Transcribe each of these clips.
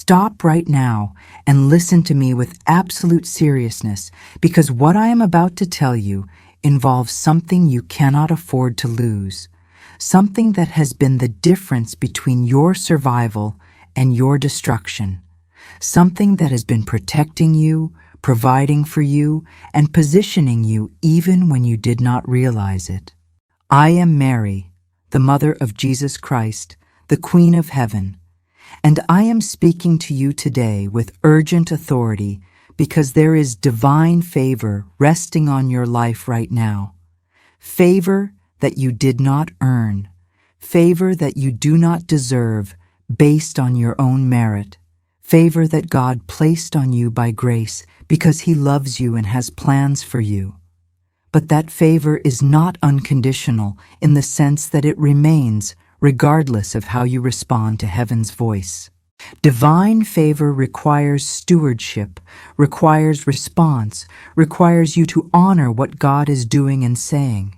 stop right now and listen to me with absolute seriousness, because what I am about to tell you involves something you cannot afford to lose, something that has been the difference between your survival and your destruction, something that has been protecting you, providing for you, and positioning you even when you did not realize it. I am Mary, the mother of Jesus Christ, the Queen of Heaven, and I am speaking to you today with urgent authority because there is divine favor resting on your life right now. Favor that you did not earn, favor that you do not deserve based on your own merit, favor that God placed on you by grace because He loves you and has plans for you. But that favor is not unconditional in the sense that it remains regardless of how you respond to heaven's voice. Divine favor requires stewardship, requires response, requires you to honor what God is doing and saying.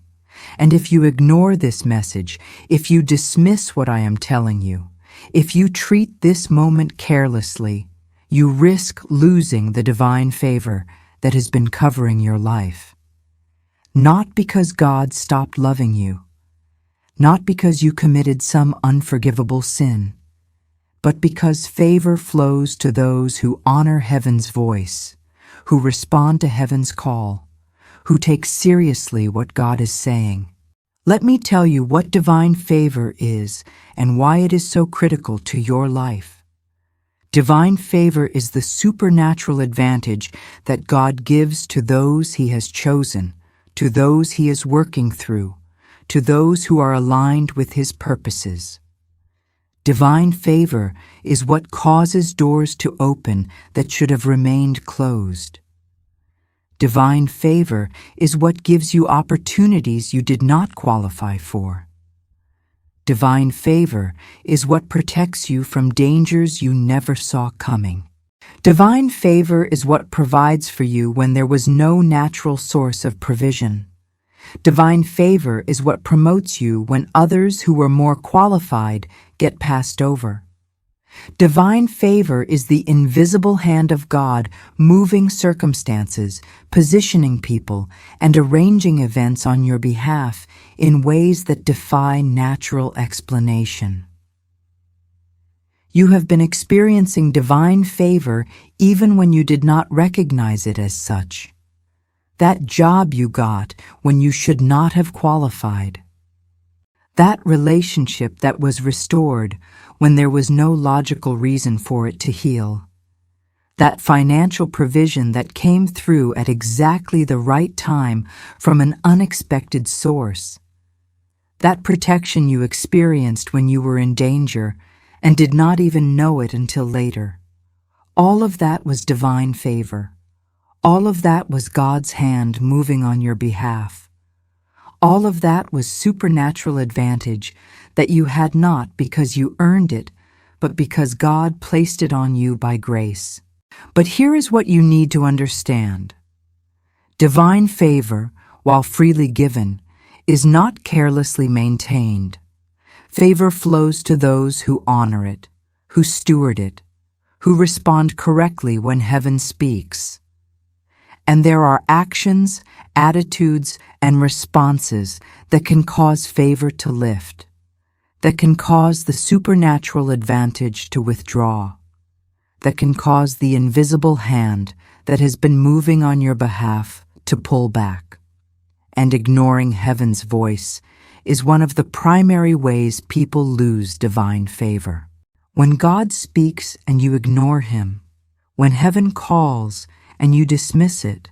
And if you ignore this message, if you dismiss what I am telling you, if you treat this moment carelessly, you risk losing the divine favor that has been covering your life. Not because God stopped loving you, not because you committed some unforgivable sin, but because favor flows to those who honor heaven's voice, who respond to heaven's call, who take seriously what God is saying. Let me tell you what divine favor is and why it is so critical to your life. Divine favor is the supernatural advantage that God gives to those He has chosen, to those He is working through, to those who are aligned with His purposes. Divine favor is what causes doors to open that should have remained closed. Divine favor is what gives you opportunities you did not qualify for. Divine favor is what protects you from dangers you never saw coming. Divine favor is what provides for you when there was no natural source of provision. Divine favor is what promotes you when others who were more qualified get passed over. Divine favor is the invisible hand of God moving circumstances, positioning people, and arranging events on your behalf in ways that defy natural explanation. You have been experiencing divine favor even when you did not recognize it as such. That job you got when you should not have qualified. That relationship that was restored when there was no logical reason for it to heal. That financial provision that came through at exactly the right time from an unexpected source. That protection you experienced when you were in danger and did not even know it until later. All of that was divine favor. All of that was God's hand moving on your behalf. All of that was supernatural advantage that you had not because you earned it, but because God placed it on you by grace. But here is what you need to understand. Divine favor, while freely given, is not carelessly maintained. Favor flows to those who honor it, who steward it, who respond correctly when heaven speaks. And there are actions, attitudes, and responses that can cause favor to lift, that can cause the supernatural advantage to withdraw, that can cause the invisible hand that has been moving on your behalf to pull back. And ignoring heaven's voice is one of the primary ways people lose divine favor. When God speaks and you ignore Him, when heaven calls and you dismiss it,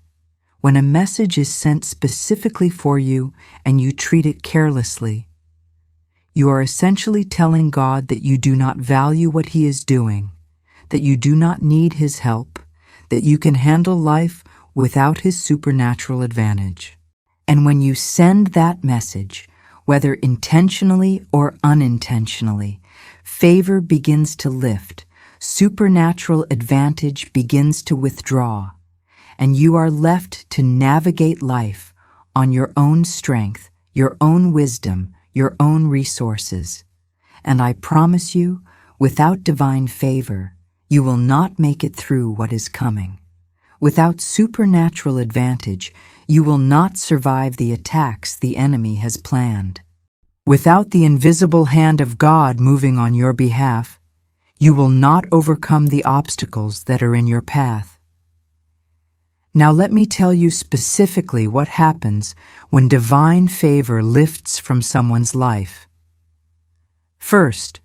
when a message is sent specifically for you and you treat it carelessly, you are essentially telling God that you do not value what He is doing, that you do not need His help, that you can handle life without His supernatural advantage. And when you send that message, whether intentionally or unintentionally, favor begins to lift, supernatural advantage begins to withdraw, and you are left to navigate life on your own strength, your own wisdom, your own resources. And I promise you, without divine favor, you will not make it through what is coming. Without supernatural advantage, you will not survive the attacks the enemy has planned. Without the invisible hand of God moving on your behalf, you will not overcome the obstacles that are in your path. Now let me tell you specifically what happens when divine favor lifts from someone's life. First,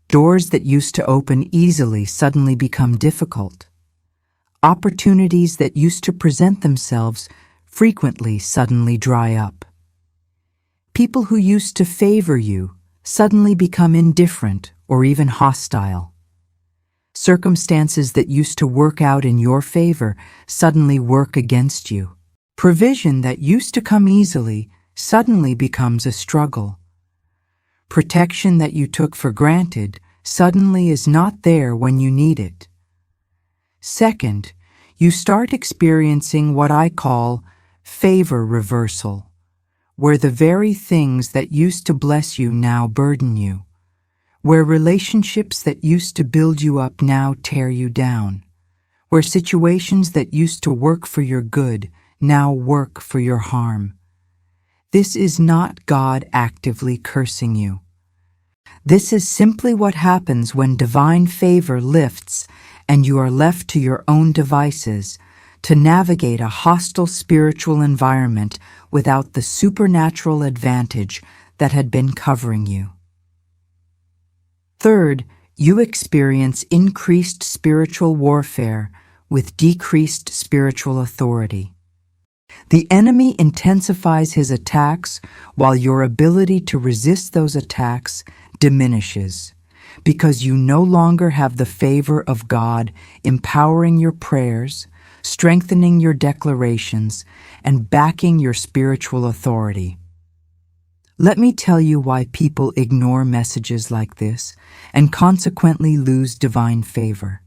doors that used to open easily suddenly become difficult. Opportunities that used to present themselves frequently suddenly dry up. People who used to favor you suddenly become indifferent or even hostile. Circumstances that used to work out in your favor suddenly work against you. Provision that used to come easily suddenly becomes a struggle. Protection that you took for granted suddenly is not there when you need it. Second, you start experiencing what I call favor reversal, where the very things that used to bless you now burden you, where relationships that used to build you up now tear you down, where situations that used to work for your good now work for your harm. This is not God actively cursing you. This is simply what happens when divine favor lifts and you are left to your own devices to navigate a hostile spiritual environment without the supernatural advantage that had been covering you. Third, you experience increased spiritual warfare with decreased spiritual authority. The enemy intensifies his attacks while your ability to resist those attacks diminishes, because you no longer have the favor of God empowering your prayers, strengthening your declarations, and backing your spiritual authority. Let me tell you why people ignore messages like this and consequently lose divine favor.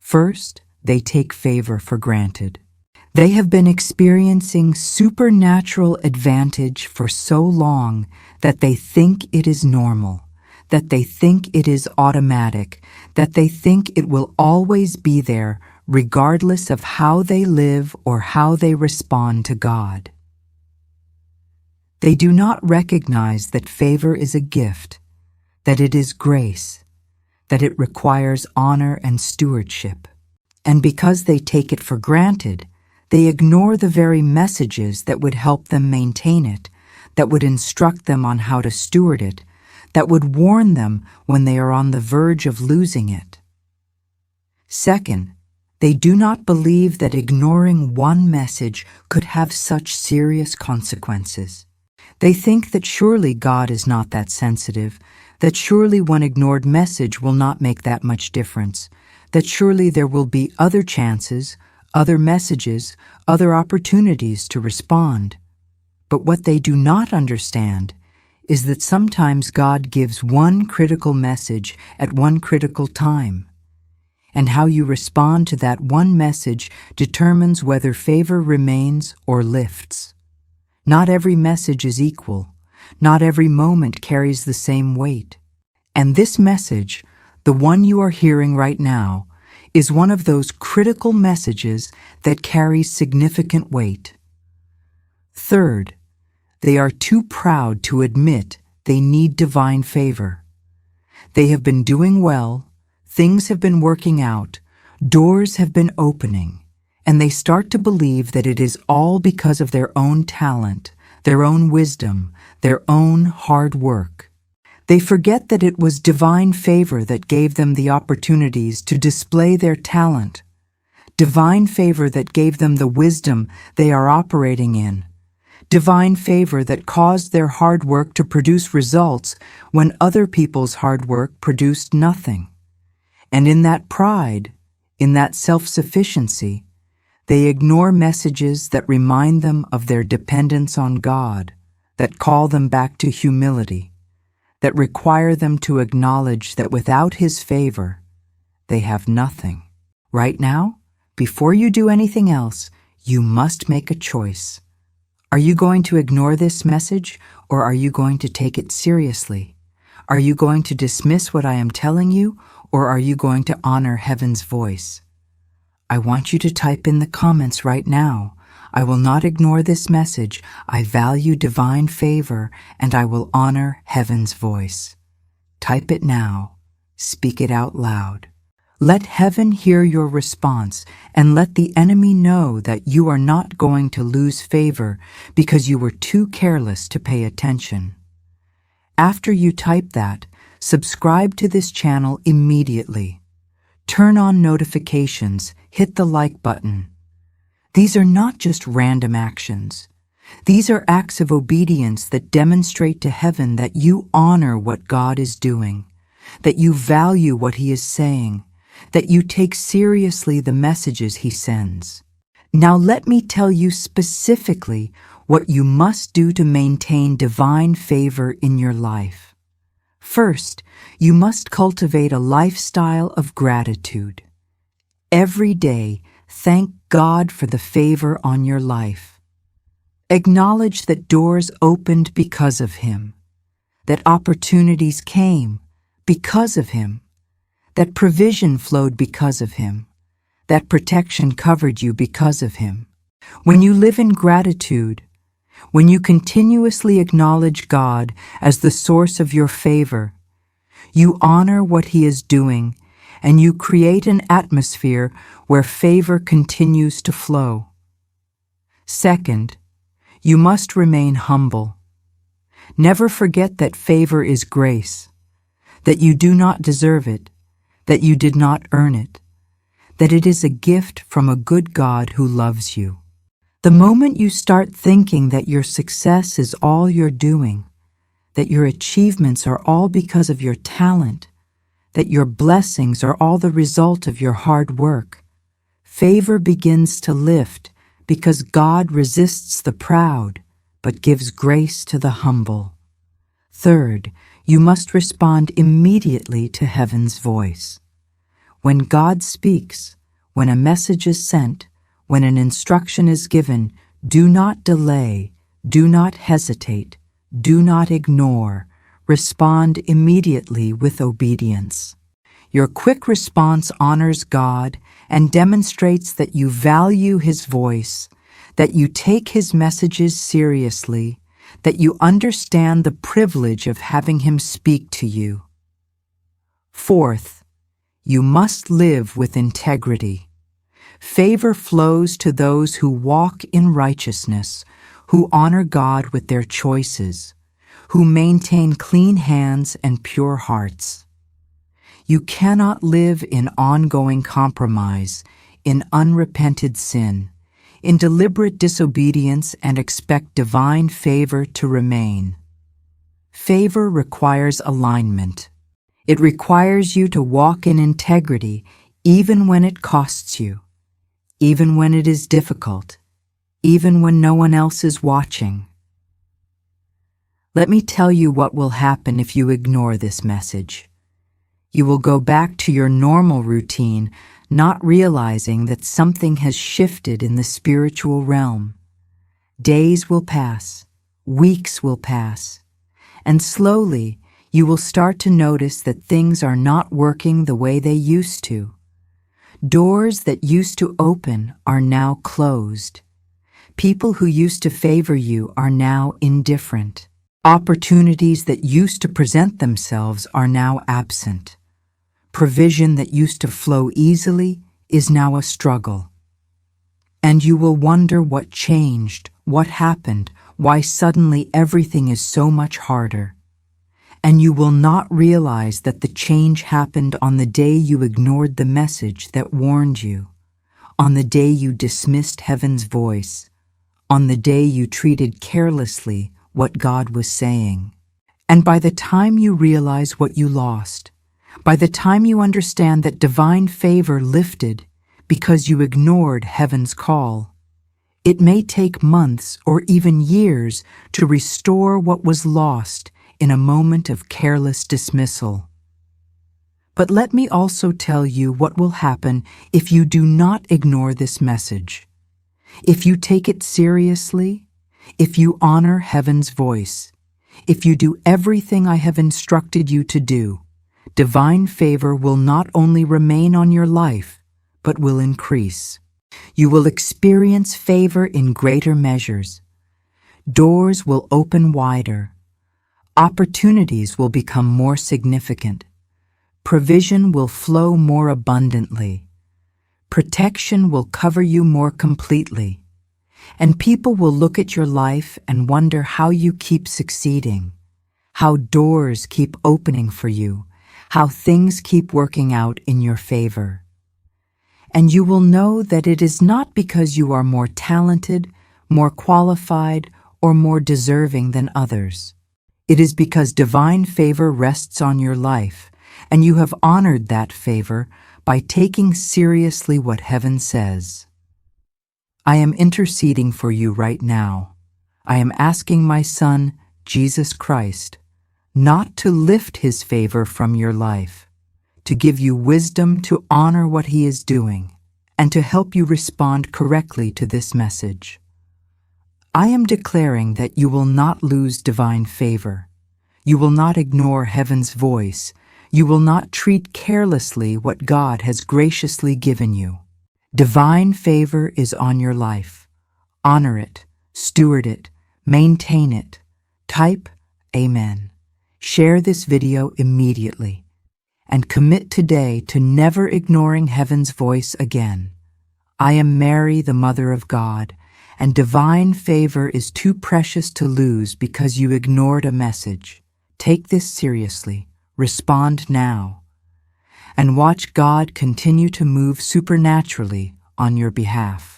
First, they take favor for granted. They have been experiencing supernatural advantage for so long that they think it is normal, that they think it is automatic, that they think it will always be there regardless of how they live or how they respond to God. They do not recognize that favor is a gift, that it is grace, that it requires honor and stewardship. And because they take it for granted, they ignore the very messages that would help them maintain it, that would instruct them on how to steward it, that would warn them when they are on the verge of losing it. Second, they do not believe that ignoring one message could have such serious consequences. They think that surely God is not that sensitive, that surely one ignored message will not make that much difference, that surely there will be other chances, other messages, other opportunities to respond. But what they do not understand is that sometimes God gives one critical message at one critical time, and how you respond to that one message determines whether favor remains or lifts. Not every message is equal. Not every moment carries the same weight. And this message, the one you are hearing right now, is one of those critical messages that carries significant weight. Third, they are too proud to admit they need divine favor. They have been doing well, things have been working out, doors have been opening, and they start to believe that it is all because of their own talent, their own wisdom, their own hard work. They forget that it was divine favor that gave them the opportunities to display their talent, divine favor that gave them the wisdom they are operating in, divine favor that caused their hard work to produce results when other people's hard work produced nothing. And in that pride, in that self-sufficiency, they ignore messages that remind them of their dependence on God, that call them back to humility, that require them to acknowledge that without His favor, they have nothing. Right now, before you do anything else, you must make a choice. Are you going to ignore this message, or are you going to take it seriously? Are you going to dismiss what I am telling you, or are you going to honor heaven's voice? I want you to type in the comments right now. I will not ignore this message. I value divine favor, and I will honor heaven's voice. Type it now. Speak it out loud. Let heaven hear your response, and let the enemy know that you are not going to lose favor because you were too careless to pay attention. After you type that, subscribe to this channel immediately. Turn on notifications, hit the like button. These are not just random actions. These are acts of obedience that demonstrate to heaven that you honor what God is doing, that you value what He is saying, that you take seriously the messages He sends. Now let me tell you specifically what you must do to maintain divine favor in your life. First, you must cultivate a lifestyle of gratitude. Every day, thank God for the favor on your life. Acknowledge that doors opened because of Him, that opportunities came because of Him, that provision flowed because of Him, that protection covered you because of Him. When you live in gratitude, when you continuously acknowledge God as the source of your favor, you honor what He is doing, and you create an atmosphere where favor continues to flow. Second, you must remain humble. Never forget that favor is grace, that you do not deserve it, that you did not earn it, that it is a gift from a good God who loves you. The moment you start thinking that your success is all you're doing, that your achievements are all because of your talent, that your blessings are all the result of your hard work, favor begins to lift because God resists the proud but gives grace to the humble. Third, you must respond immediately to heaven's voice. When God speaks, when a message is sent, when an instruction is given, do not delay, do not hesitate, do not ignore. Respond immediately with obedience. Your quick response honors God and demonstrates that you value His voice, that you take His messages seriously, that you understand the privilege of having Him speak to you. Fourth, you must live with integrity. Favor flows to those who walk in righteousness, who honor God with their choices, who maintain clean hands and pure hearts. You cannot live in ongoing compromise, in unrepented sin, in deliberate disobedience and expect divine favor to remain. Favor requires alignment. It requires you to walk in integrity even when it costs you, even when it is difficult, even when no one else is watching. Let me tell you what will happen if you ignore this message. You will go back to your normal routine, not realizing that something has shifted in the spiritual realm. Days will pass, weeks will pass, and slowly you will start to notice that things are not working the way they used to. Doors that used to open are now closed. People who used to favor you are now indifferent. Opportunities that used to present themselves are now absent. Provision that used to flow easily is now a struggle. And you will wonder what changed, what happened, why suddenly everything is so much harder. And you will not realize that the change happened on the day you ignored the message that warned you, on the day you dismissed heaven's voice, on the day you treated carelessly what God was saying. And by the time you realize what you lost, by the time you understand that divine favor lifted because you ignored heaven's call, it may take months or even years to restore what was lost in a moment of careless dismissal. But let me also tell you what will happen if you do not ignore this message. If you take it seriously, if you honor heaven's voice, if you do everything I have instructed you to do, divine favor will not only remain on your life, but will increase. You will experience favor in greater measures. Doors will open wider. Opportunities will become more significant. Provision will flow more abundantly. Protection will cover you more completely. And people will look at your life and wonder how you keep succeeding, how doors keep opening for you, how things keep working out in your favor. And you will know that it is not because you are more talented, more qualified, or more deserving than others. It is because divine favor rests on your life, and you have honored that favor by taking seriously what heaven says. I am interceding for you right now. I am asking my Son, Jesus Christ, not to lift his favor from your life, to give you wisdom to honor what he is doing, and to help you respond correctly to this message. I am declaring that you will not lose divine favor. You will not ignore heaven's voice. You will not treat carelessly what God has graciously given you. Divine favor is on your life. Honor it, steward it, maintain it. Type Amen. Share this video immediately, and commit today to never ignoring heaven's voice again. I am Mary, the Mother of God, and divine favor is too precious to lose because you ignored a message. Take this seriously. Respond now, and watch God continue to move supernaturally on your behalf.